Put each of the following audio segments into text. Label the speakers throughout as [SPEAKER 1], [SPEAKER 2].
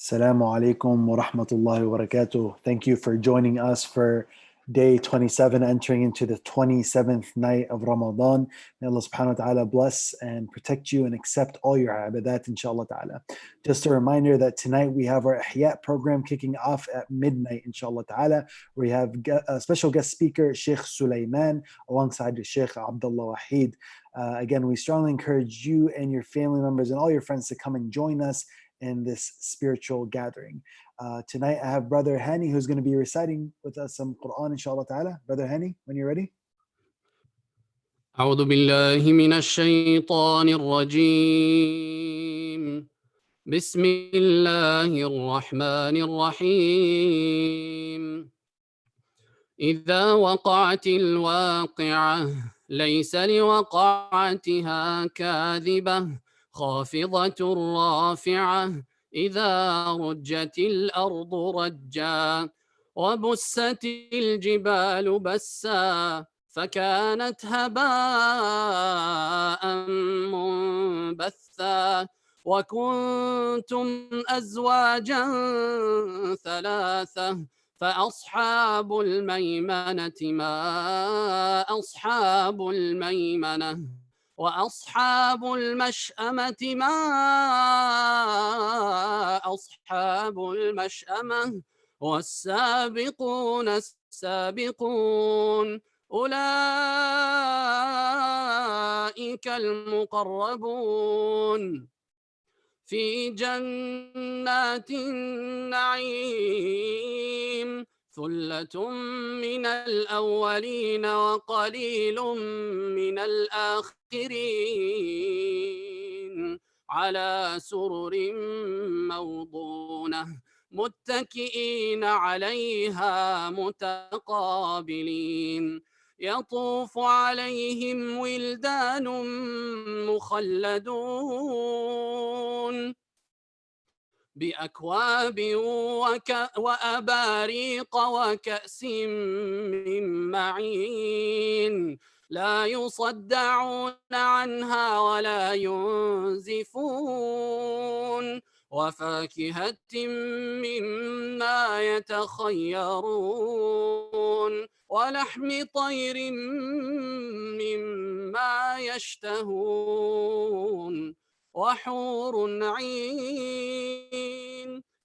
[SPEAKER 1] Assalamu alaikum wa rahmatullahi wa barakatuh. Thank you for joining us for day 27, entering into the 27th night of Ramadan. May Allah subhanahu wa ta'ala bless and protect you and accept all your ibadat, inshallah ta'ala. Just a reminder that tonight we have our Ihya program kicking off at midnight, inshallah ta'ala. We have a special guest speaker, Sheikh Sulaiman, alongside Sheikh Abdullah Wahid. Again, we strongly encourage you and your family members and all your friends to come and join us in this spiritual gathering. Tonight I have Brother Hani who's going to be reciting with us some Quran, inshallah ta'ala. Brother Hani, when you're ready.
[SPEAKER 2] أعوذ بالله من الشيطان الرجيم بسم الله الرحمن الرحيم إذا وقعت الواقعة ليس لوقعتها كاذبة خافضة رافعة إذا رجت الأرض رجا وبست الجبال بسا فكانت هباء منبثا وكنتم أزواجا ثلاثة فأصحاب الميمنة ما أصحاب الميمنة وأصحاب المشأمة ما أصحاب المشأمة والسابقون السابقون أولئك المقربون في جنات النعيم ثلة من الأولين وقليل من الآخرين على سرر موضونة متكئين عليها متقابلين يطوف عليهم ولدان مخلدون بأكواب وأباريق وكأس من معين لا يصدعون عنها ولا ينزفون وفاكهة مما يتخيرون ولحم طير مما يشتهون وحور عين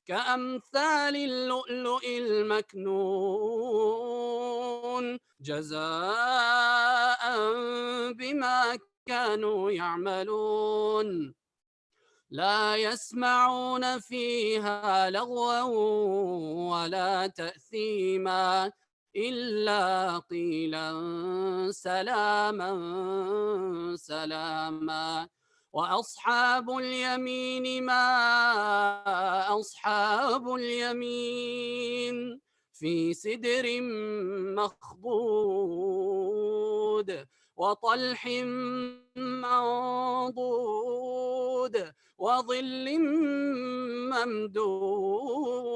[SPEAKER 2] كأمثال اللؤلؤ المكنون جزاء بما كانوا يعملون لا يسمعون فيها لغوا ولا تأثيما إلا قيلا سلاما سلاما وأصحاب اليمين ما أصحاب اليمين في سدر مخضود وطلح منضود وظل ممدود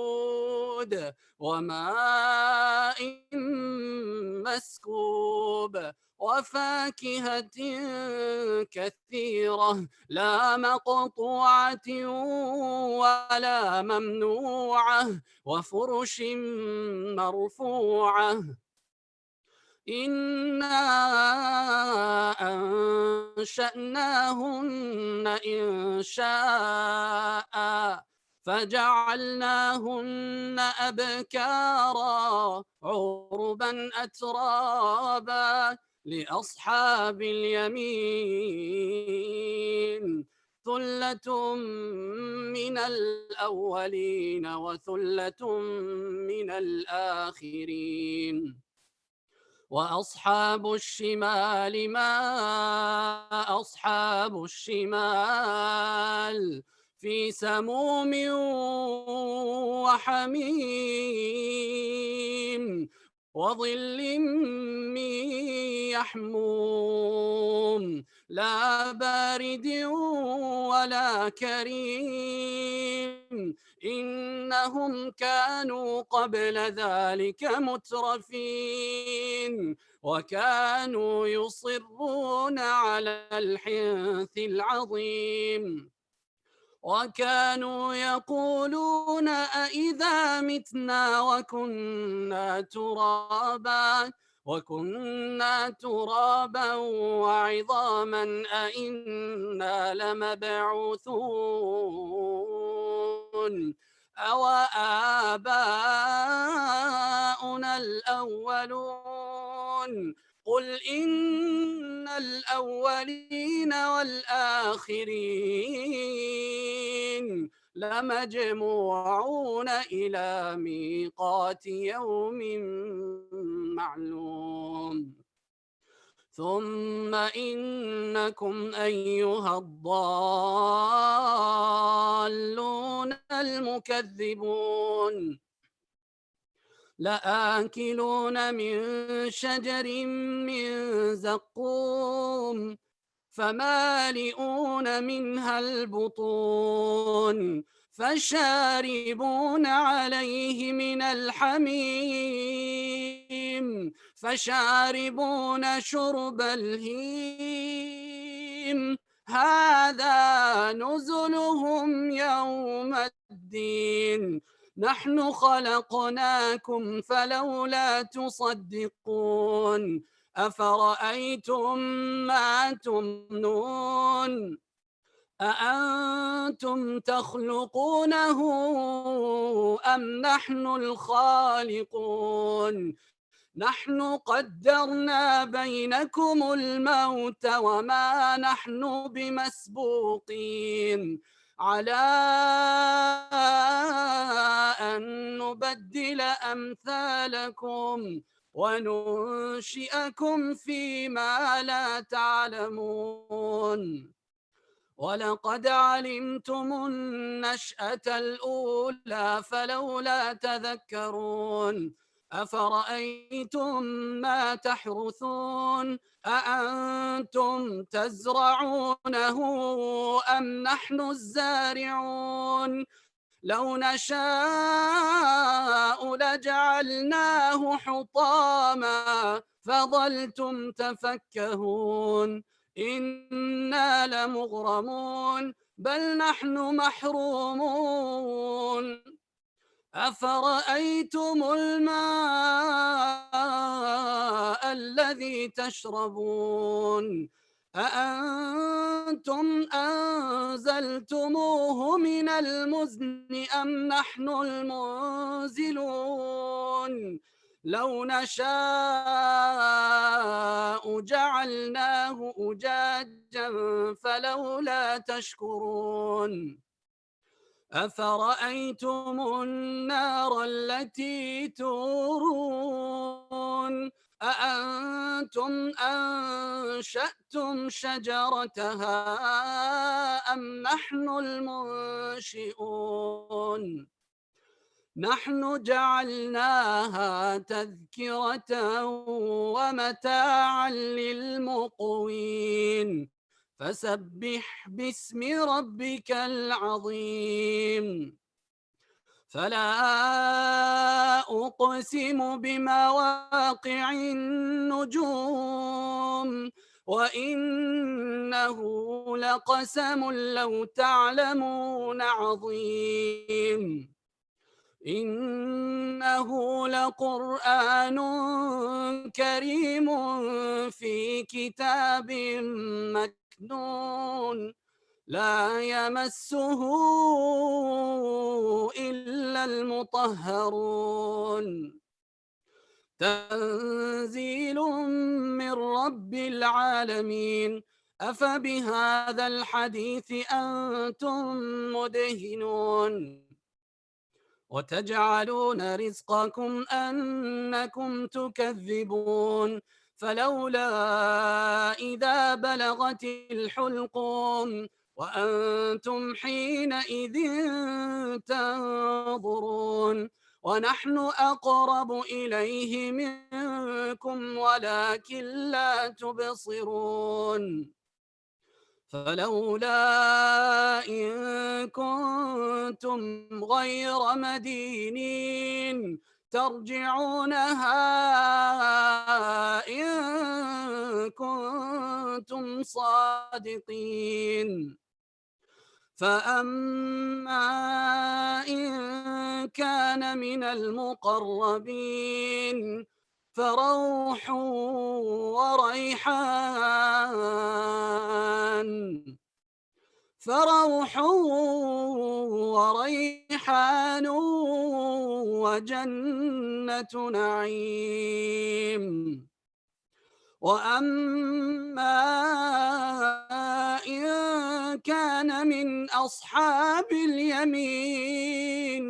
[SPEAKER 2] وماء مسكوب وفاكهة كثيرة لا مقطوعة ولا ممنوعة وفرش مرفوعة إنا أنشأناهن إنشاء فجعلناهن أبكارا عربا أترابا لأصحاب اليمين ثلة من الأولين وثلة من الآخرين وأصحاب الشمال ما أصحاب الشمال في سموم وحميم وظل من يحموم لا بارد ولا كريم إنهم كانوا قبل ذلك مترفين وكانوا يصرون على الحنث العظيم وكانوا يقولون أإذا متنا وكنا ترابا وعظاما أإنا لمبعوثون أو آباؤنا الأولون قل إن الأولين والآخرين لمجموعون إلى ميقات يوم معلوم ثم إنكم أيها الضالون المكذبون لآكلون من شجر من زقوم فمالئون منها البطون فشاربون عليه من الحميم فشاربون شرب الهيم هذا نزلهم يوم الدين نحن خلقناكم فلولا تصدقون أفرأيتم ما تمنون أأنتم تخلقونه أم نحن الخالقون نحن قدرنا بينكم الموت وما نحن بمسبوقين على أن نبدل أمثالكم وننشئكم فيما لا تعلمون ولقد علمتم النشأة الأولى فلولا تذكرون أفرأيتم ما تحرثون أأنتم تزرعونه أم نحن الزارعون لو نشاء لجعلناه حطاما فظلتم تفكهون إنا لمغرمون بل نحن محرومون أفرأيتم الماء الذي تشربون أأنتم أنزلتموه من المزن أم نحن المنزلون لو نشاء جعلناه أجاجا فلولا تشكرون أفرأيتم النار التي تورون أأنتم أنشأتم شجرتها أم نحن المنشئون نحن جعلناها تذكرة ومتاعا للمقوين فسبح باسم ربك العظيم فلا أقسم بمواقع النجوم وإنه لقسم لو تعلمون عظيم إنه لقرآن كريم في كتاب مكنون لا يمسه إلا المطهرون تنزيل من رب العالمين أفبهذا الحديث أنتم مدهنون وتجعلون رزقكم أنكم تكذبون فلولا إذا بلغت الحلقوم وأنتم حينئذ تنظرون ونحن أقرب إليه منكم ولكن لا تبصرون فلولا إن كنتم غير مدينين ترجعونها إن كنتم صادقين فأما إن كان من المقربين فروح وريحان وجنة نعيم. وأما إن كان من أصحاب اليمين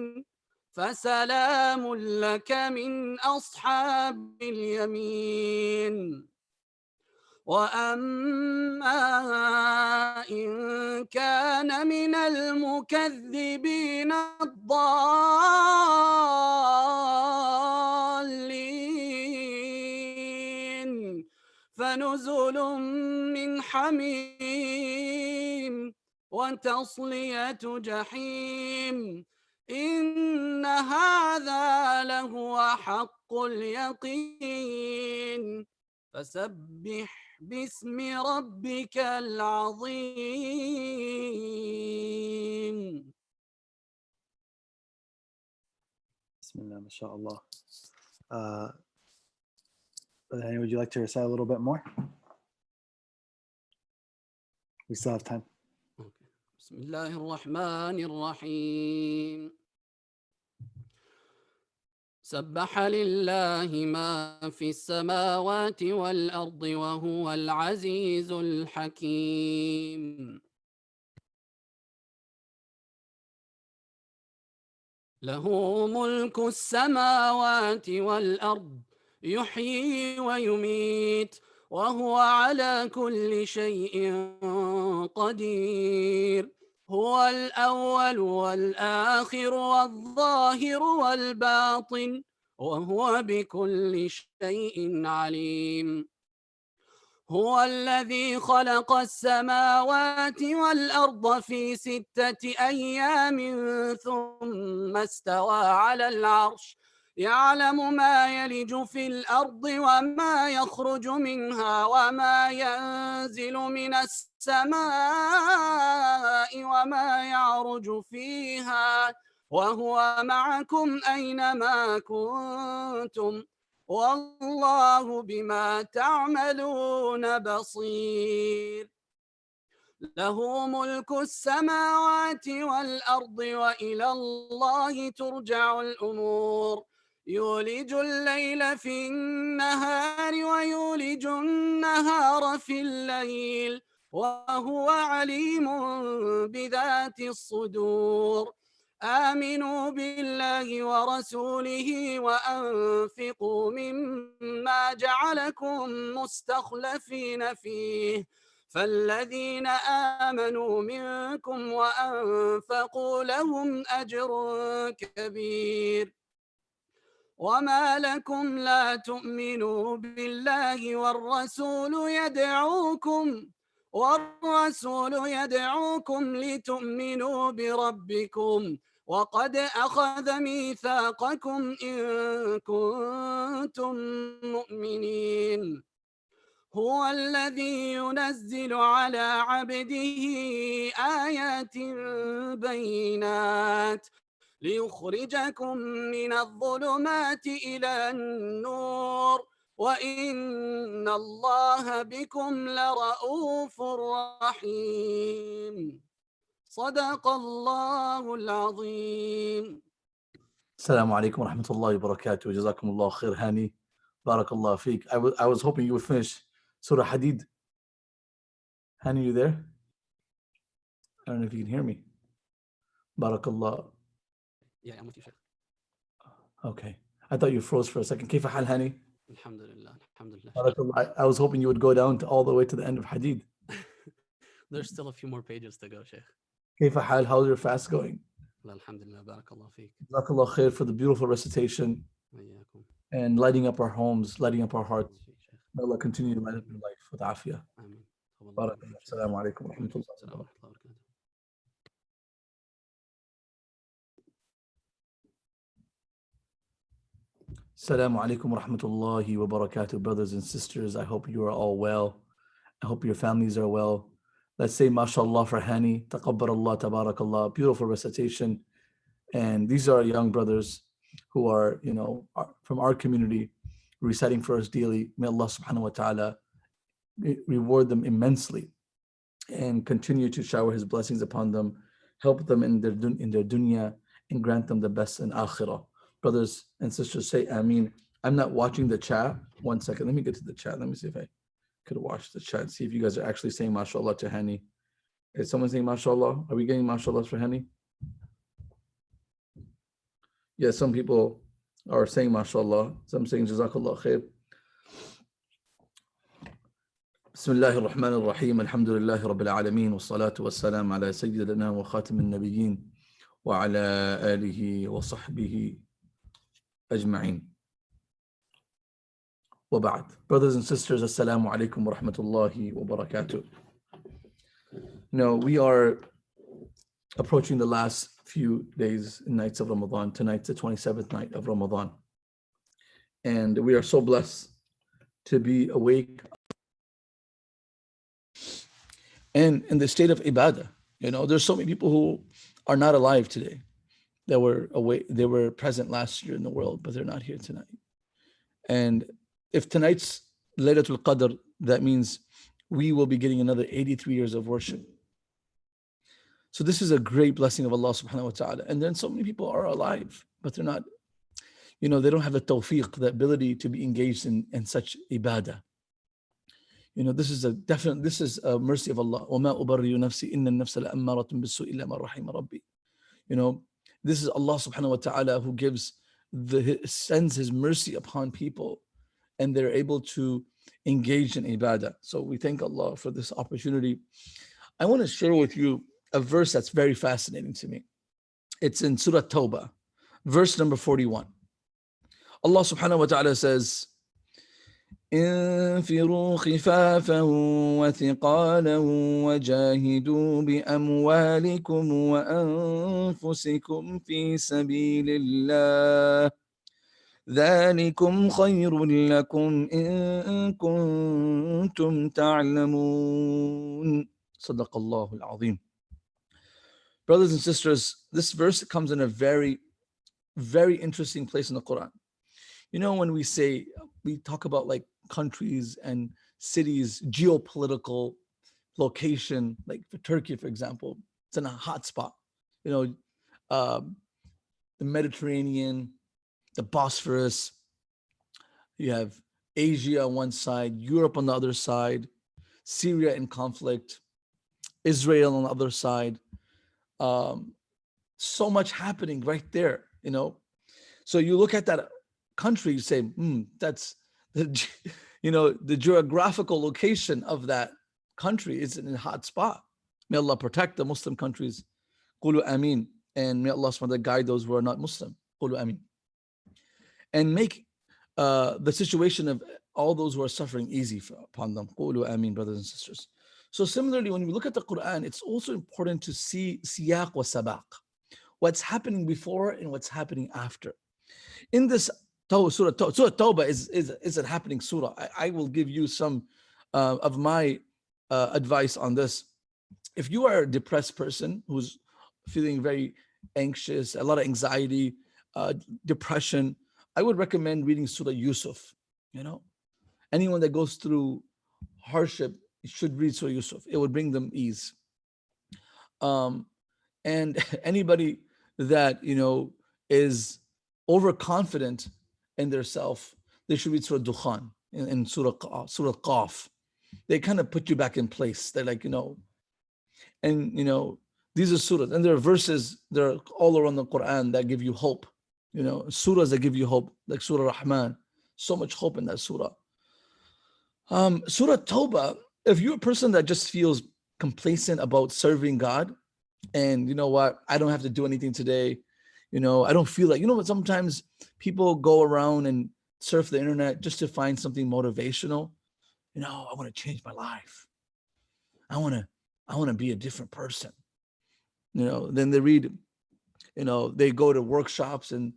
[SPEAKER 2] فسلام لك من أصحاب اليمين. وأما إن كان من المكذبين الضالين فنزل من حميم وتصلية جحيم. إن هذا لهو حق اليقين. فسبح باسم ربك العظيم.
[SPEAKER 1] بسم الله ما شاء الله. Brother Hani, would you like to recite a little bit more? We still have time.
[SPEAKER 2] Okay. بسم الله الرحمن الرحيم. سبح لله ما في السماوات والأرض وهو العزيز الحكيم. له ملك السماوات والأرض يحيي ويميت وهو على كل شيء قدير. هو الأول والآخر والظاهر والباطن وهو بكل شيء عليم. هو الذي خلق السماوات والأرض في 6 أيام ثم استوى على العرش يعلم ما يلج في الأرض وما يخرج منها وما ينزل من السماء وما يعرج فيها وهو معكم أينما كنتم والله بما تعملون بصير. له ملك السماوات والأرض وإلى الله ترجع الأمور. يولج الليل في النهار ويولج النهار في الليل وهو عليم بذات الصدور. آمنوا بالله ورسوله وأنفقوا مما جعلكم مستخلفين فيه فالذين آمنوا منكم وأنفقوا لهم أجر كبير. وما لكم لا تؤمنوا بالله والرسول يدعوكم لتؤمنوا بربكم وقد أخذ ميثاقكم إن كنتم مؤمنين. هو الذي ينزل على عبده آيات بينات ليخرجكم من الظلمات إلى النور وإن الله بكم لرؤوف رحيم. صدق الله العظيم.
[SPEAKER 3] Assalamu alaikum wa rahmatullahi wa barakatuh. Jazakumullah khair, Hani. Barakallah feek. I was hoping you would finish Surah Hadid. Hani, you there? I don't know if you can hear me. Barakallah.
[SPEAKER 2] Yeah, I'm with you, Sheikh.
[SPEAKER 3] Okay. I thought you froze for a second. كيف حال Hani?
[SPEAKER 2] Alhamdulillah.
[SPEAKER 3] Barakallah. I was hoping you would go down to all the way to the end of Hadid.
[SPEAKER 2] There's still a few more pages to go, Sheikh.
[SPEAKER 3] كيف حال? How's your fast going?
[SPEAKER 2] Alhamdulillah. Barakallah feek.
[SPEAKER 3] Jazakallah khair for the beautiful recitation and lighting up our homes, lighting up our hearts. May Allah continue to light up your life with afiyah. Barakallah. Assalamu alaikum wa rahmatullahi wa barakatuh. Assalamu alaikum wa rahmatullahi wa barakatuh, brothers and sisters. I hope you are all well. I hope your families are well. Let's say mashallah for Hani, taqabbarallah, tabarakallah, beautiful recitation. And these are young brothers who are, from our community, reciting for us daily. May Allah subhanahu wa ta'ala reward them immensely and continue to shower his blessings upon them, help them in their dunya, and grant them the best in akhirah. Brothers and sisters, say Ameen. I'm not watching the chat. 1 second, let me get to the chat. Let me see if I could watch the chat, see if you guys are actually saying mashallah to Hani. Is someone saying mashallah? Are we getting mashallah for Hani? Yeah, some people are saying mashallah. Some saying jazakallah khair. بسم الله الرحمن الرحيم الحمد لله رب العالمين والصلاة والسلام على سيدنا وخاتم النبيين وعلى آله وصحبه أجمعين وبعد. Brothers and sisters, assalamu alaikum wa rahmatullahi wa barakatuh. We are approaching the last few days and nights of Ramadan. Tonight's the 27th night of Ramadan. And we are so blessed to be awake and in the state of ibadah. There's so many people who are not alive today that were away. They were present last year in the world, but they're not here tonight. And if tonight's Laylatul Qadr, that means we will be getting another 83 years of worship. So this is a great blessing of Allah subhanahu wa ta'ala. And then so many people are alive, but they're not, they don't have the tawfiq, the ability to be engaged in such ibadah. This is a mercy of Allah. وَمَا أُبَرِّيُ نَفْسِي إِنَّ النَّفْسَ لَأَمَّارَةٌ بِالسُّوءِ إِلَّا مَا رَحِمَ رَبِّي. This is Allah subhanahu wa ta'ala who sends his mercy upon people, and they're able to engage in ibadah. So we thank Allah for this opportunity. I want to share with you a verse that's very fascinating to me. It's in Surah Tawbah, verse number 41. Allah subhanahu wa ta'ala says, انفروا خفافا وثقالا وجاهدوا بأموالكم وأنفسكم في سبيل الله ذلكم خير لكم إن كنتم تعلمون صدق الله العظيم. Brothers and sisters, this verse comes in a very, very interesting place in the Quran. When we talk about like countries and cities, geopolitical location, like for Turkey, for example, it's in a hot spot. The Mediterranean, the Bosphorus, you have Asia on one side, Europe on the other side, Syria in conflict, Israel on the other side. So much happening right there, So you look at that country, you say, that's the geographical location of that country is in a hot spot. May Allah protect the Muslim countries. Qulu Ameen. And may Allah SWT guide those who are not Muslim. Qulu Ameen. And make the situation of all those who are suffering easy upon them. Qulu Ameen, brothers and sisters. So similarly, when we look at the Quran, it's also important to see siyaq wa sabaq, what's happening before and what's happening after. In this Surah Tawbah is a happening surah. I will give you some of my advice on this. If you are a depressed person who's feeling very anxious, a lot of anxiety, depression, I would recommend reading Surah Yusuf. Anyone that goes through hardship should read Surah Yusuf. It would bring them ease. And anybody that is overconfident in their self, they should read Surah Dukhan and Surah Qaf. They kind of put you back in place. They're like, and these are surahs, and there are verses, they're all around the Quran that give you hope. Surahs that give you hope, like Surah Rahman. So much hope in that surah. Surah Tawbah, if you're a person that just feels complacent about serving God, and I don't have to do anything today. I don't feel like, but sometimes people go around and surf the internet just to find something motivational. I want to change my life. I want to be a different person. Then they read, they go to workshops and,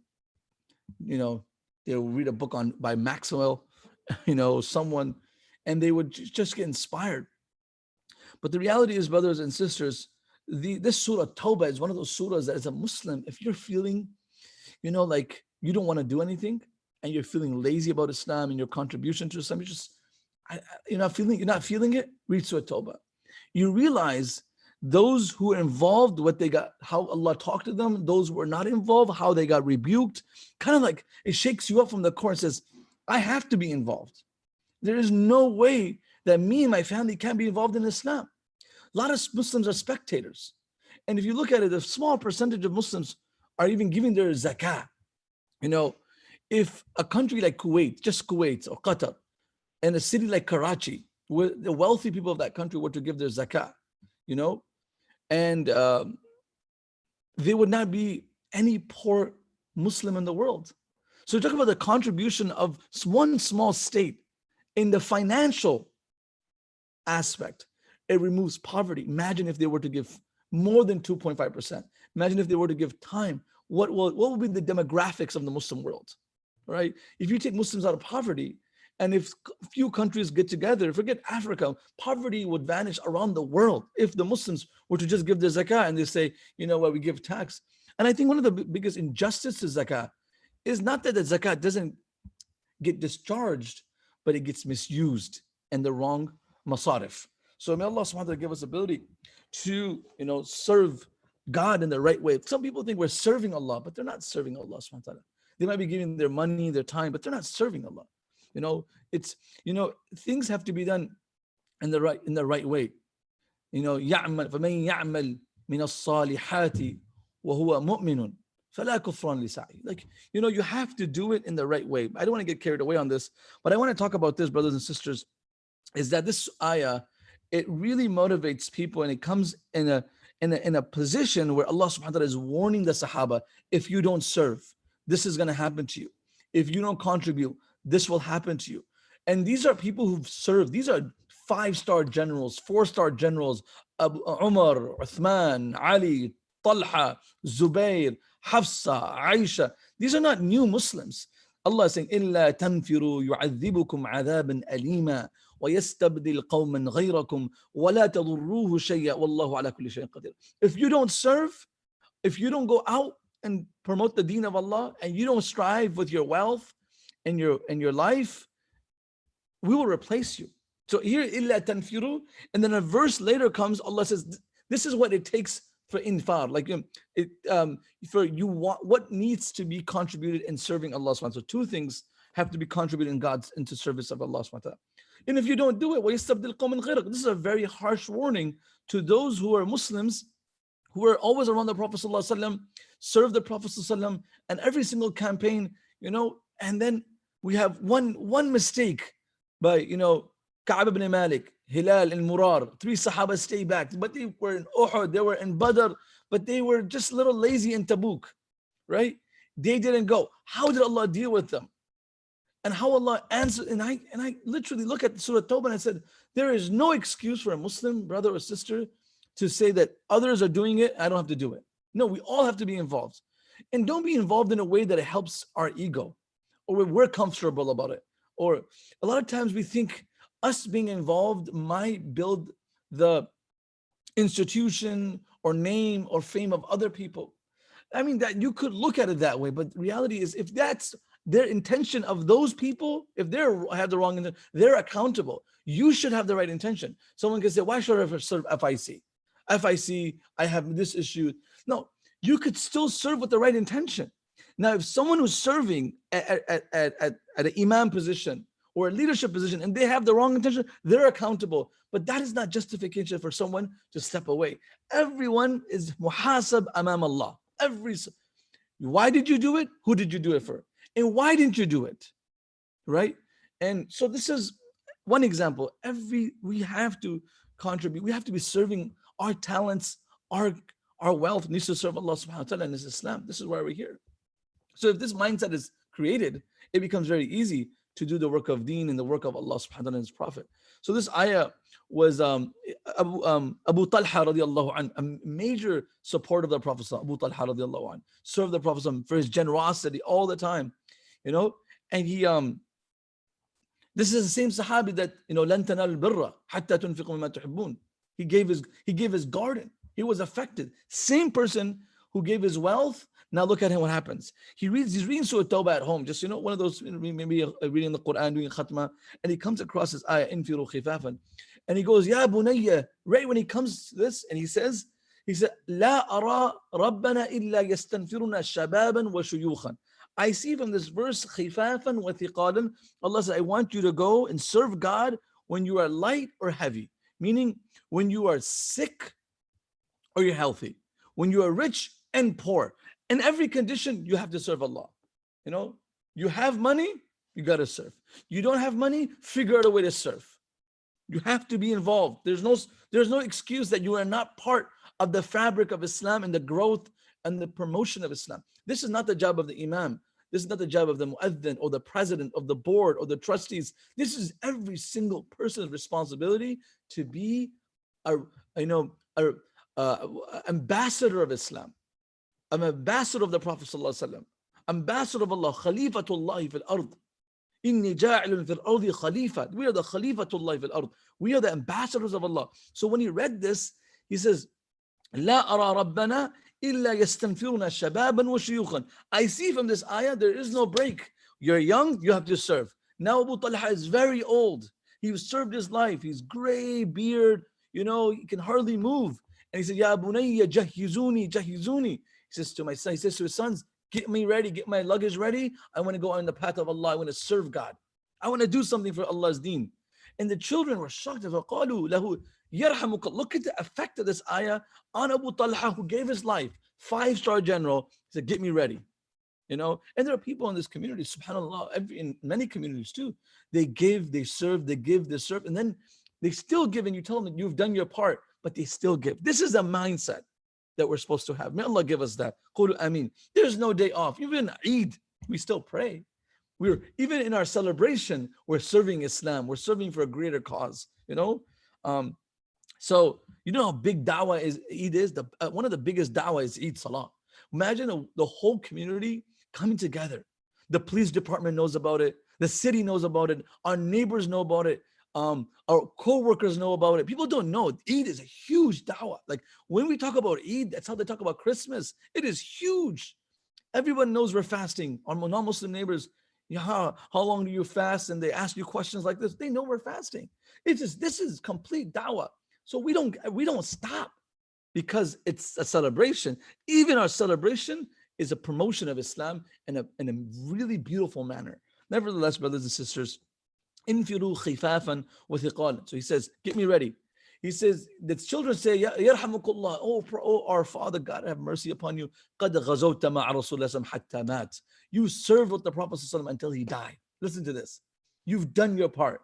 [SPEAKER 3] they'll read a book by Maxwell, someone, and they would just get inspired. But the reality is, brothers and sisters, this surah Tawbah is one of those surahs that as a Muslim, if you're feeling, like you don't want to do anything and you're feeling lazy about Islam and your contribution to Islam, you're not feeling it, read Surah Tawbah. You realize those who are involved, how Allah talked to them, those who were not involved, how they got rebuked. Kind of like it shakes you up from the core and says, I have to be involved. There is no way that me and my family can't be involved in Islam. A lot of Muslims are spectators. And if you look at it, a small percentage of Muslims are even giving their zakah. If a country like Kuwait, just Kuwait or Qatar, and a city like Karachi, where the wealthy people of that country were to give their zakah, and there would not be any poor Muslim in the world. So we're talking about the contribution of one small state in the financial aspect. It removes poverty. Imagine if they were to give more than 2.5%. Imagine if they were to give time. What will be the demographics of the Muslim world, right? If you take Muslims out of poverty, and if a few countries get together, forget Africa, poverty would vanish around the world if the Muslims were to just give their zakah and they say, we give tax. And I think one of the biggest injustices to zakah is not that the zakat doesn't get discharged, but it gets misused in the wrong masarif. So may Allah subhanahu wa ta'ala give us ability to, serve God in the right way. Some people think we're serving Allah, but they're not serving Allah subhanahu wa ta'ala. They might be giving their money, their time, but they're not serving Allah. Things have to be done in the right way. يعمل فمن يعمل من الصالحات وهو مؤمن فلا كفران لسعيه. Like, you have to do it in the right way. I don't want to get carried away on this, but I want to talk about this, brothers and sisters, is that this ayah, it really motivates people, and it comes in a position where Allah subhanahu wa ta'ala is warning the Sahaba, if you don't serve, this is going to happen to you. If you don't contribute, this will happen to you. And these are people who've served. These are 5-star generals, 4-star generals, Umar, Uthman, Ali, Talha, Zubair, Hafsa, Aisha. These are not new Muslims. Allah is saying, إِلَّا تَنْفِرُوا يُعَذِّبُكُمْ عَذَابًا أَلِيمًا وَيَسْتَبْدِلْ قَوْمًا غَيْرَكُمْ وَلَا تَضُرُّوهُ شَيْئًا وَاللَّهُ عَلَى كُلِّ شَيْءٍ قَدِيرٌ. If you don't serve, if you don't go out and promote the deen of Allah, and you don't strive with your wealth and your life, we will replace you. So here, إِلَّا تَنْفِرُوا, and then a verse later comes, Allah says, this is what it takes for infar, what needs to be contributed in serving Allah subhanahu wa ta'ala. So 2 things have to be contributed into service of Allah subhanahu wa ta'ala. And if you don't do it, وَيَسْتَبْدِلْ قَوْمًا غَيْرَكُمْ. This is a very harsh warning to those who are Muslims, who are always around the Prophet sallallahu alaihi wasallam, serve the Prophet sallallahu alaihi wasallam, and every single campaign, and then we have one mistake by, Ka'b ibn Malik, Hilal and Murar, 3 Sahaba stay back, but they were in Uhud, they were in Badr, but they were just a little lazy in Tabuk, right? They didn't go. How did Allah deal with them? And how Allah answered? And I literally look at Surah Tawbah and I said, there is no excuse for a Muslim brother or sister to say that others are doing it, I don't have to do it. No, we all have to be involved. And don't be involved in a way that it helps our ego, or we're comfortable about it. Or a lot of times we think us being involved might build the institution or name or fame of other people. I mean, that you could look at it that way, but reality is, if that's their intention of those people, if they have the wrong intention, they're accountable. You should have the right intention. Someone can say, why should I serve FIC? FIC, I have this issue. No, you could still serve with the right intention. Now, if someone who's serving at an imam position or a leadership position, and they have the wrong intention, they're accountable. But that is not justification for someone to step away. Everyone is muhasab amam Allah. Why did you do it? Who did you do it for? And why didn't you do it? Right? And so this is one example. We have to contribute. We have to be serving our talents, our wealth needs to serve Allah subhanahu wa ta'ala and His Islam. This is why we're here. So if this mindset is created, it becomes very easy to do the work of deen and the work of Allah subhanahu wa ta'ala and His Prophet. So this ayah was Abu Talha radiallahu anh, a major supporter of the Prophet, Abu Talha radiallahu anh, served the Prophet for his generosity all the time, and he, this is the same Sahabi that, لَن تَنَالُوا الْبِرَّ حَتَّى تُنْفِقُوا مِمَّا تُحِبُّونَ. He gave his garden. He was affected. Same person who gave his wealth. Now look at him, what happens. He's reading Surah Tawbah at home, just one of those, maybe reading the Quran, doing khatma, and he comes across this ayah, infiru khifafan, and he goes, Ya bunayya, right when he comes to this, and he said, La ara rabbana illa yastanfiruna shababan wa shuyukhan. I see from this verse, khifafan wa thiqalan, Allah says, I want you to go and serve God when you are light or heavy, meaning when you are sick or you're healthy, when you are rich and poor. In every condition, you have to serve Allah. You have money, you got to serve. You don't have money, figure out a way to serve. You have to be involved. There's no excuse that you are not part of the fabric of Islam and the growth and the promotion of Islam. This is not the job of the Imam. This is not the job of the Mu'adhin or the president of the board or the trustees. This is every single person's responsibility to be an ambassador of Islam. I'm an ambassador of the Prophet ﷺ, ambassador of Allah, Khalifatullah fil ard. Inni ja'ilun fil ardi khalifa. We are the Khalifatullah fil ard. We are the ambassadors of Allah. So when he read this, he says, La ara rabbana illa yastanfiruna shababan wa shuyukhan. I see from this ayah there is no break. You're young, you have to serve. Now Abu Talha is very old. He served his life. He's gray beard. He can hardly move. And he said, Ya bunayya jahizuni, jahizuni. He says to his sons, get me ready, get my luggage ready. I want to go on the path of Allah. I want to serve God. I want to do something for Allah's deen. And the children were shocked. Look at the effect of this ayah on Abu Talha, who gave his life, 5-star general. He said, get me ready. And there are people in this community, subhanAllah, in many communities too. They give, they serve, they give, they serve, and then they still give, and you tell them that you've done your part, but they still give. This is a mindset that we're supposed to have. May Allah give us that. Qulu ameen. There's no day off. Even Eid, we still pray. Even in our celebration, we're serving Islam. We're serving for a greater cause. So you know how big da'wah Eid is. One of the biggest da'wah is Eid Salah. Imagine the whole community coming together. The police department knows about it. The city knows about it. Our neighbors know about it. Our co-workers know about it. People don't know. Eid is a huge da'wah. Like when we talk about Eid, that's how they talk about Christmas. It is huge. Everyone knows we're fasting. Our non-Muslim neighbors, how long do you fast? And they ask you questions like this. They know we're fasting. This is complete da'wah. So we don't stop because it's a celebration. Even our celebration is a promotion of Islam in a really beautiful manner. Nevertheless, brothers and sisters, infiru khifafan wa thiqalan. So he says, get me ready. He says, the children say, Yarhamukullah, oh our Father, God have mercy upon you. قَدْ غَزَوْتَ مَعَ رَسُولِ اللَّهِ حَتَّى مَاتَ. You served with the Prophet until he died. Listen to this. You've done your part.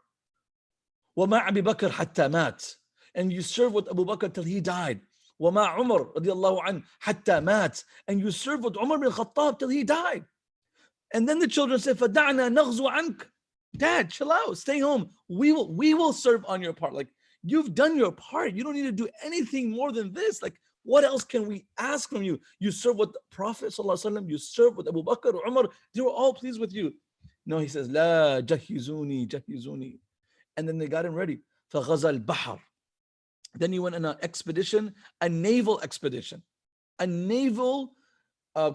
[SPEAKER 3] وَمَعَ أَبِي بَكْرٍ حَتَّى مَاتَ. And you served with Abu Bakr till he died. وَمَعَ عُمَرْ رَضِيَ اللَّهُ عَنْهُ حَتَّى مَاتَ. And you served with Umar bin Khattab till he died. And then the children say, فَدَعْنَا نَغْزُ عَنْكَ. Dad, chill out, stay home. We will serve on your part. Like, you've done your part. You don't need to do anything more than this. Like, what else can we ask from you? You serve with the Prophet ﷺ, you serve with Abu Bakr, Umar. They were all pleased with you. No, he says, La jahizuni, jahizuni. And then they got him ready. فَغَزَى الْبَحَرِ. Then he went on an expedition, a naval expedition, a naval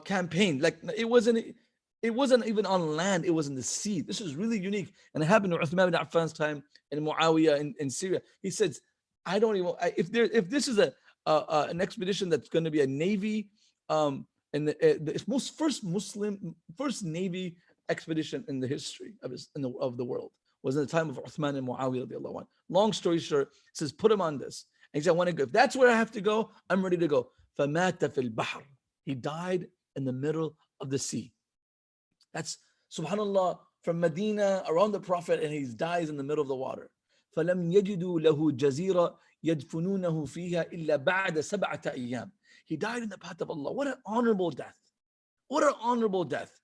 [SPEAKER 3] campaign. Like it wasn't even on land, it was in the sea. This is really unique. And it happened in Uthman bin Affan's time in Muawiyah in Syria. He says, if this is an expedition that's going to be a navy, and the first navy expedition in the history of the world was in the time of Uthman and Muawiyah. Long story short, it says, put him on this. And he said, I want to go. If that's where I have to go, I'm ready to go. فَمَاتَ فِي الْبَحْرِ. He died in the middle of the sea. That's, subhanAllah, from Medina around the Prophet, and he dies in the middle of the water. فَلَمْ يَجِدُوا لَهُ جَزِيرًا يَدْفُنُونَهُ فِيهَا إِلَّا بَعْدَ 7 أَيَّامٍ. He died in the path of Allah. What an honorable death. What an honorable death.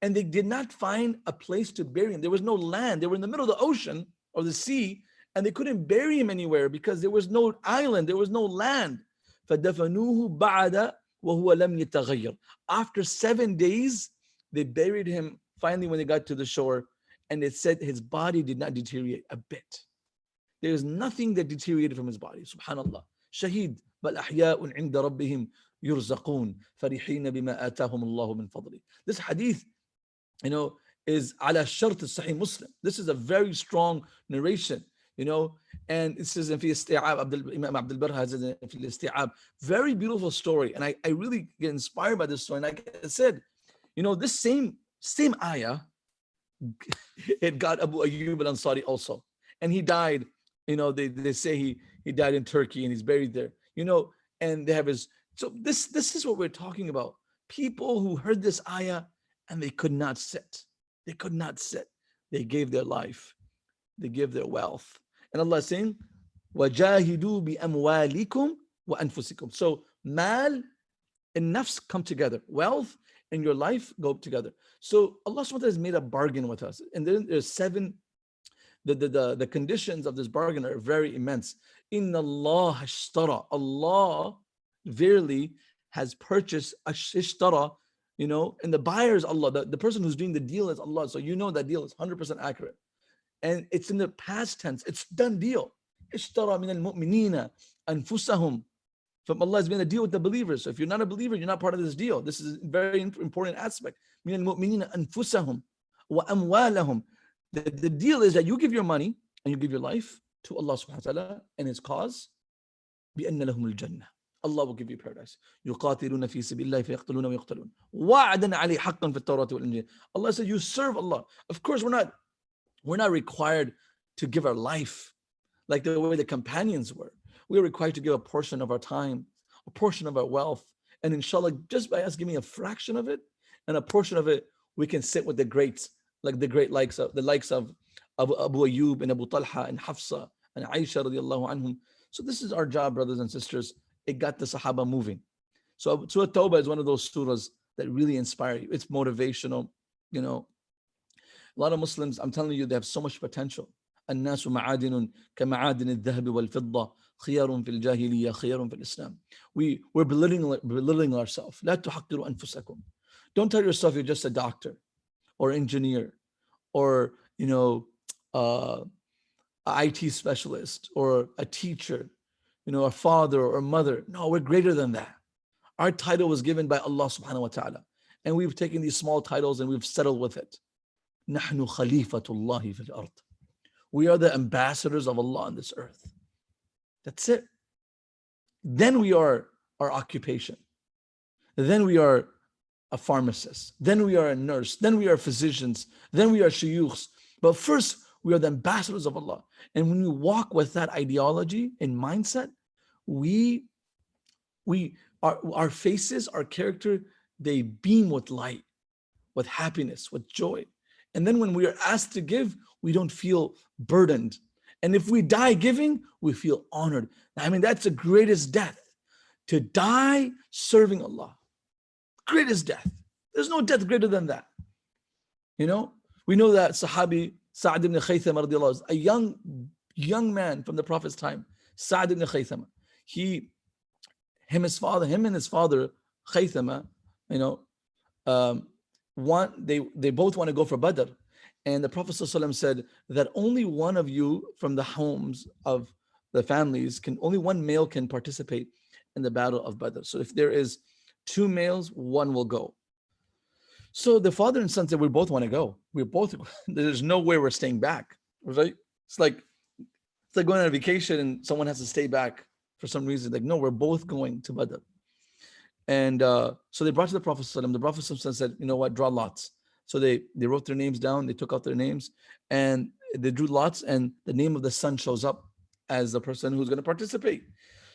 [SPEAKER 3] And they did not find a place to bury him. There was no land. They were in the middle of the ocean or the sea, and they couldn't bury him anywhere because there was no island. There was no land. فَدَفَنُوهُ بَعْدَ وَهُوَ لَمْ يَتَغَيَّرْ. After 7 days, they buried him finally when they got to the shore, and it said his body did not deteriorate a bit. There is nothing that deteriorated from his body. Subhanallah. Shaheed. بل أحياء عند ربهم يرزقون فرحين بما آتاهم الله من فضله. This hadith, is على شرط الصحيح Muslim. This is a very strong narration, and it says in في استيعاب Imam Abdul Barr has it in في الاستيعاب. Very beautiful story, and I really get inspired by this story. And like I said, this same ayah, it got Abu Ayyub al-Ansari also, and he died. They say he died in Turkey and he's buried there. And they have his. So this is what we're talking about. People who heard this ayah and they could not sit. They could not sit. They gave their life. They gave their wealth. And Allah is saying, وَجَاهِدُوا بِأَمْوَالِكُمْ وَأَنفُسِكُمْ. So mal and nafs come together. Wealth and your life go together. So Allah subhanahu wa ta'ala has made a bargain with us. And then there's 7. The conditions of this bargain are very immense. Inna Allah ashtara. Allah verily has purchased ashtara, and the buyer is Allah. The person who's doing the deal is Allah. So that deal is 100% accurate. And it's in the past tense. It's done deal. Ishtara min al-mu'minina anfusahum. From Allah has been a deal with the believers. So if you're not a believer, you're not part of this deal. This is a very important aspect. Min al-mu'minina anfusahum wa amwalahum. The deal is that you give your money and you give your life to Allah subhanahu wa ta'ala and His cause. بِأَنَّ لَهُمُ الْجَنَّةِ. Allah will give you paradise. يُقَاتِلُونَ فِي سَبِيلِ اللَّهِ فَيَقْتُلُونَ وَيُقْتَلُونَ وَعْدًا عَلَيْهِ حَقًّا فِي التَّوْرَاةِ وَالْإِنْجِيلِ. Allah said, you serve Allah. Of course, we're not required to give our life like the way the companions were. We are required to give a portion of our time, a portion of our wealth, and inshallah, just by us giving a fraction of it and a portion of it, we can sit with the greats, like the likes of Abu Ayyub and Abu Talha and Hafsa and Aisha radiallahu anhum. So this is our job, brothers and sisters. It got the Sahaba moving. So Surah Tawbah is one of those surahs that really inspire you. It's motivational. A lot of Muslims, I'm telling you, they have so much potential. الناس معادن كمعادن الذهب والفضة خيار في الجاهلية خيار في الإسلام. We're belittling ourselves. لا تحقروا أنفسكم. Don't tell yourself you're just a doctor or engineer or a IT specialist or a teacher, a father or a mother. No, we're greater than that. Our title was given by Allah subhanahu wa ta'ala, and we've taken these small titles and we've settled with it. نحن خليفة الله في الأرض. We are the ambassadors of Allah on this earth. That's it. Then we are our occupation. Then we are a pharmacist. Then we are a nurse. Then we are physicians. Then we are shuyukhs. But first, we are the ambassadors of Allah. And when we walk with that ideology and mindset, our faces, our character, they beam with light, with happiness, with joy. And then when we are asked to give, we don't feel burdened. And if we die giving, we feel honored. I mean, that's the greatest death, to die serving Allah. Greatest death. There's no death greater than that. We know that Sahabi Sa'd ibn Khaythama radiallahu anhu, a young man from the Prophet's time, Sa'd ibn Khaythama. Him and his father, Khaythama, they both want to go for Badr. And the Prophet ﷺ said that only one of you from the homes of the families only one male can participate in the battle of Badr. So if there is 2 males, one will go. So the father and son said, we both want to go. There's no way we're staying back. Right? It's like going on a vacation and someone has to stay back for some reason. Like, no, we're both going to Badr. And so they brought to the Prophet ﷺ. The Prophet ﷺ said, you know what, draw lots. So they wrote their names down, they took out their names, and they drew lots, and the name of the son shows up as the person who's going to participate.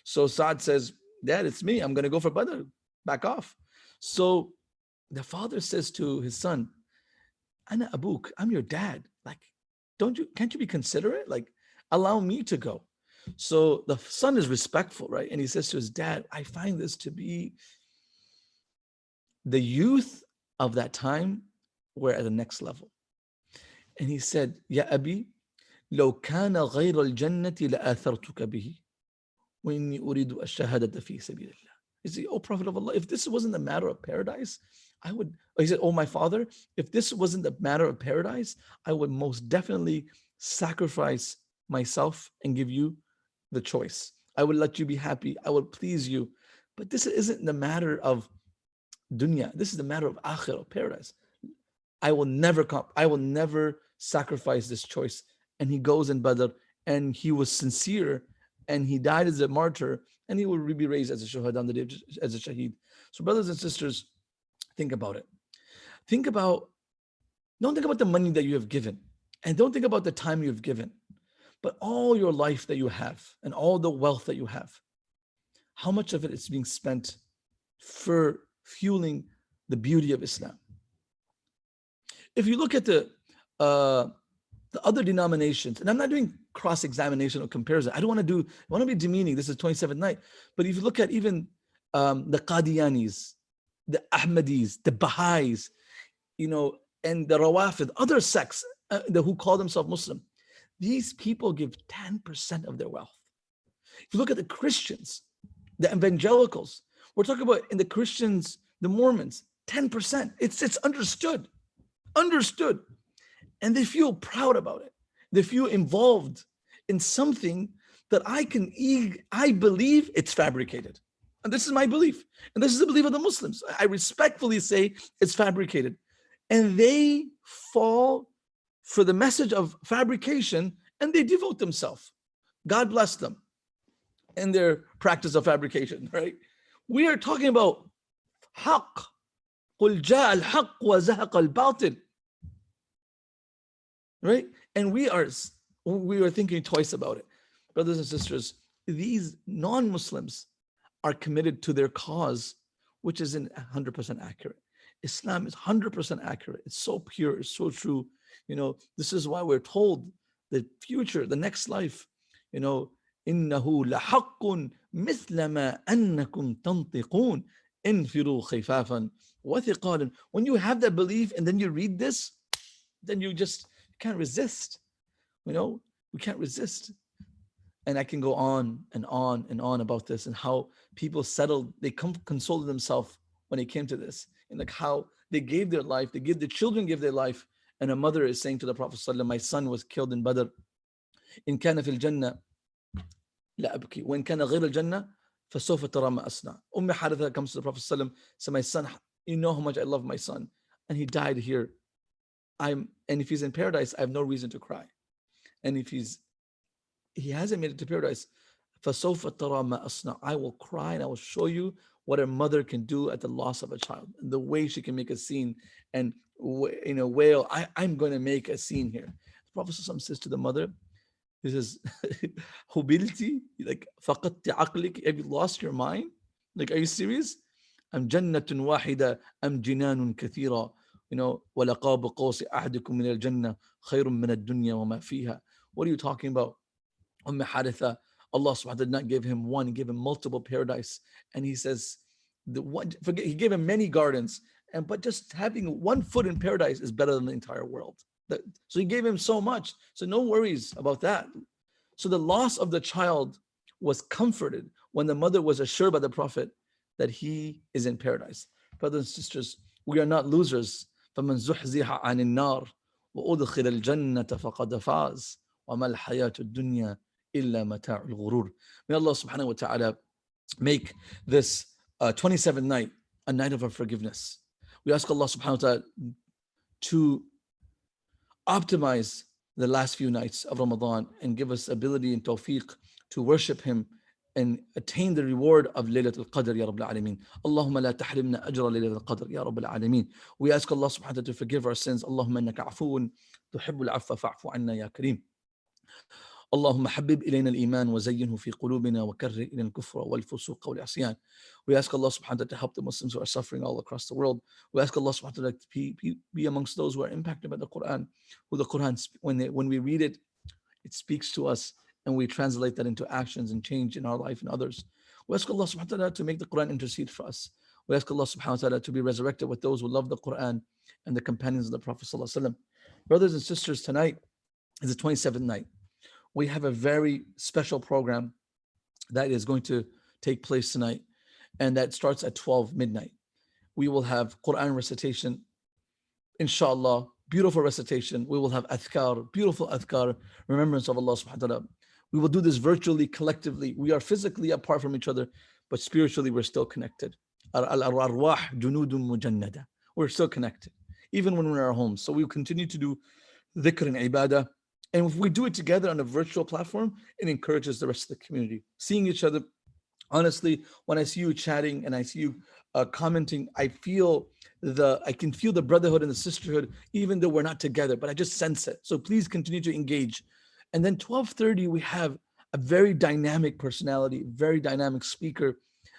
[SPEAKER 3] So Sa'd says, Dad, it's me. I'm going to go for Badr. Back off. So the father says to his son, Ana Abuk, I'm your dad. Like, can't you be considerate? Like, allow me to go. So the son is respectful, right? And he says to his dad, I find this to be the youth of that time were at the next level. And he said, Ya Abi, لو كان غير الجنة لآثرتك به وإني أريد الشهادة في سبيل الله. He said, oh Prophet of Allah, if this wasn't the matter of paradise, he said, oh my father, if this wasn't the matter of paradise, I would most definitely sacrifice myself and give you the choice. I will let you be happy. I will please you. But this isn't the matter of dunya. This is the matter of akhirah, paradise. I will never sacrifice this choice. And he goes in Badr and he was sincere and he died as a martyr and he will be raised as a shuhada on the day as a shaheed. So brothers and sisters, think about it. Don't think about the money that you have given and don't think about the time you have given, but all your life that you have and all the wealth that you have. How much of it is being spent for fueling the beauty of Islam? If you look at the other denominations, and I'm not doing cross-examination or comparison. I want to be demeaning. This is 27th night. But if you look at even the Qadianis, the Ahmadis, the Baha'is, and the Rawafid, other sects who call themselves Muslim, these people give 10% of their wealth. If you look at the Christians, the evangelicals, we're talking about in the Christians, the Mormons, 10%. It's understood. And they feel proud about it. They feel involved in something that I believe it's fabricated. And this is my belief. And this is the belief of the Muslims. I respectfully say it's fabricated. And they fall for the message of fabrication and they devote themselves. God bless them in their practice of fabrication, right? We are talking about haqq. قُلْ جَاءَ الْحَقُّ وَزَهَقَ الْبَاطِلِ. Right? And we are thinking twice about it. Brothers and sisters, these non-Muslims are committed to their cause, which isn't 100% accurate. Islam is 100% accurate. It's so pure, it's so true. This is why we're told the future, the next life, إِنَّهُ لَحَقٌّ مِثْلَ مَا أَنَّكُمْ تَنْطِقُونَ انفروا خفافا وثقالا. When you have that belief and then you read this, then you just can't resist. We can't resist. And I can go on and on and on about this and how people consoled themselves when it came to this, and like how they gave their life, the children gave their life. And a mother is saying to the Prophet ﷺ, my son was killed in Badr. إن كان في الجنة لا أبكي وإن كان غير الجنة فسوف ترى ما أصنع. Haritha comes to the Prophet ﷺ, said, my son, you know how much I love my son, and he died here. And if he's in paradise, I have no reason to cry. And if he hasn't made it to paradise, فسوف ترى ما أصنع. I will cry and I will show you what a mother can do at the loss of a child, and the way she can make a scene and wail. I'm going to make a scene here. The Prophet ﷺ says to the mother, he says, Hubilti, like faqadti aqlik, have you lost your mind? Like, are you serious? Am jannatun wahida, am jinanun kathira, walaqab qawsi ahadikum min al-jannah khayrun min ad-dunya wa ma fiha. What are you talking about? Haritha, Allah subhanahu wa ta'ala did not give him one, he gave him multiple paradise. And he says, he gave him many gardens, but just having one foot in paradise is better than the entire world. So he gave him so much. So no worries about that. So the loss of the child was comforted when the mother was assured by the Prophet that he is in paradise. Brothers and sisters, we are not losers. فَمَنْ زُحْزِحَ عَنِ النَّارِ وَأُدْخِلَ الْجَنَّةَ فَقَدْ فَازَ وَمَا الْحَيَاةُ الدُّنْيَا إِلَّا مَتَاعُ الْغُرُورِ. May Allah subhanahu wa ta'ala make this 27th night a night of our forgiveness. We ask Allah subhanahu wa ta'ala to optimize the last few nights of Ramadan and give us ability and tawfiq to worship Him and attain the reward of Laylatul Qadr, Ya Rabbil Alameen. Allahumma la tahrimna ajra Laylatul Qadr, Ya Rabbil Alameen. We ask Allah subhanahu wa ta'ala to forgive our sins. Allahumma innaka afuun tuhibbul afwa fa'fu anna ya kareem. اللهم حبب إلينا الإيمان وزينه في قلوبنا وكره إلينا الكفر والفسوق والعصيان. We ask Allah subhanahu wa ta'ala to help the Muslims who are suffering all across the world. We ask Allah subhanahu wa ta'ala to be amongst those who are impacted by the Quran, who the Quran, when we read it, it speaks to us and we translate that into actions and change in our life and others. We ask Allah subhanahu wa ta'ala to make the Quran intercede for us. We ask Allah subhanahu wa ta'ala to be resurrected with those who love the Quran and the companions of the Prophet sallallahu alaihi wasallam. Brothers and sisters, tonight is the 27th night. We have a very special program that is going to take place tonight, and that starts at 12 midnight. We will have Quran recitation, inshallah, beautiful recitation. We will have adhkar, beautiful adhkar, remembrance of Allah subhanahu wa ta'ala. We will do this virtually, collectively. We are physically apart from each other, but spiritually we're still connected. Al-arwah junudun mujannada. We're still connected, even when we're in our homes. So we'll continue to do dhikr and ibadah. And if we do it together on a virtual platform, it encourages the rest of the community. Seeing each other, honestly, when I see you chatting and I see you commenting, I can feel the brotherhood and the sisterhood, even though we're not together, but I just sense it. So please continue to engage. And then 12:30, we have a very dynamic personality, very dynamic speaker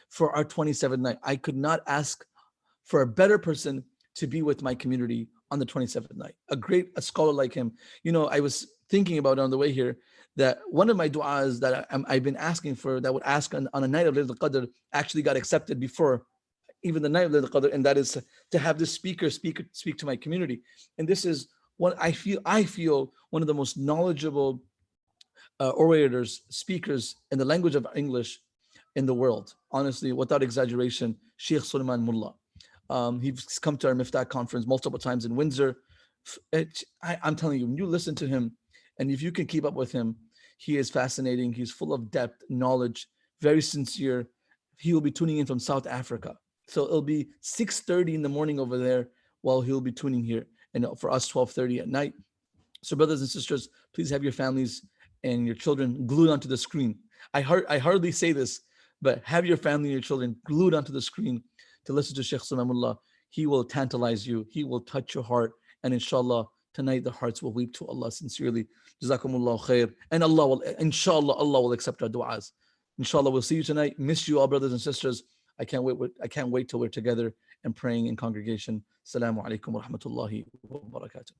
[SPEAKER 3] for our 27th night. I could not ask for a better person to be with my community on the 27th night. A scholar like him. I was thinking about it on the way here, that one of my du'as that I've been asking for, that would ask on a night of Laylatul Qadr, actually got accepted before even the night of Laylatul Qadr, and that is to have this speaker speak to my community. And this is what I feel one of the most knowledgeable orators, speakers in the language of English in the world. Honestly, without exaggeration, Sheikh Sulaiman Mullah. He's come to our Miftah conference multiple times in Windsor. I'm telling you, when you listen to him, and if you can keep up with him, he is fascinating. He's full of depth, knowledge, very sincere. He will be tuning in from South Africa. So it'll be 6:30 in the morning over there while he'll be tuning here. And for us, 12:30 at night. So brothers and sisters, please have your families and your children glued onto the screen. I hardly say this, but have your family and your children glued onto the screen to listen to Sheikh Sulaiman. He will tantalize you. He will touch your heart. And inshallah, tonight the hearts will weep to Allah sincerely. Jazakumullah khair. And inshallah, Allah will accept our du'as. Inshallah, we'll see you tonight. Miss you all, brothers and sisters. I can't wait till we're together and praying in congregation. Assalamu alaikum wa rahmatullahi wa barakatuh.